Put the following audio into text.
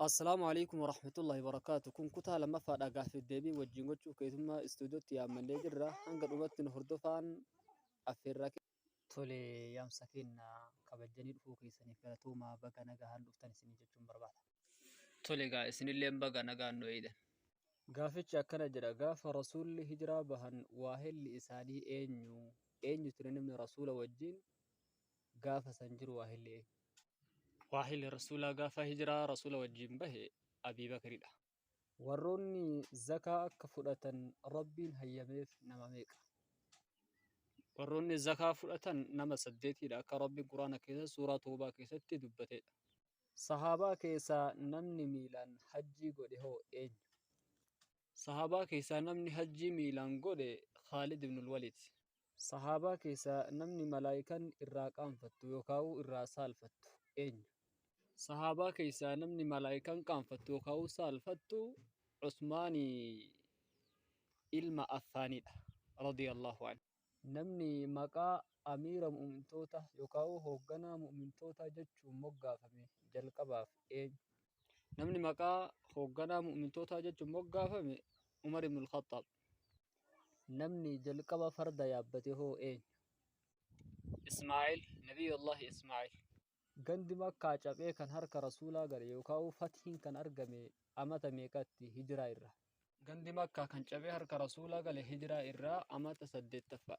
السلام عليكم ورحمة الله وبركاته. كن كتا لما فادا في الدبي وجينغوتشو كيتما استوديو يا من ليجرا هنقد أمتن هردفان أفرك تولي يام سكين كبجني فوقي سني فلتوما بقى نجا هندفتن سني جتشم برباط تولي سني اللي بقى نجا نويدا قافتش أكنا جرا قاف رسول هجرة بهن واهل لإساني إنيو ترنم رسول وجين قاف سنجر واهل واحد رسول قاف هجرة رسول وجين به أبي بكر ده warroonni zakaa akka fudhatan rabbiin hayyameef nama meeqa? Warroonni zakaa fudhatan nama 8dha akka rabbiin quraana keessa suuraa toobaa keessatti dubbatedha. Sahaabaa keessaa namni miilaan hajjii godhe hoo eenyu? Sahaabaa keessaa namni hajjii miilaan godhe Khaalid ibn Walid. Sahaabaa keessaa namni malaayikaan irraa qaanfattu yookaan irraa saalfattu eenyu? Sahaabaa keessaa namni malaayikaan qaanfattu yookaan saalfattu عثماني ilma affaanidha radiyallahu anhu. Namni maqaa amiira mu'mintoota yookaan hoogganaa mu'mintoota jechuun moggaafame jalqabaaf eenyu? Namni maqaa hoogganaa mu'mintoota jechuun moggaafame Umar ibn al-Khattab. Namni jalqaba farda yaabbate hoo eenyu? Ismaa'il, Nabiyullahi Ismaa'il. Gandi makkaa cabee kan harka rasuulaa gale yookaan fathiin kan argame amata meeqatti hijiraa irra? Gandi makkaa kan cabee harka rasuulaa gale hijiraa irraa amata 8ffaadha.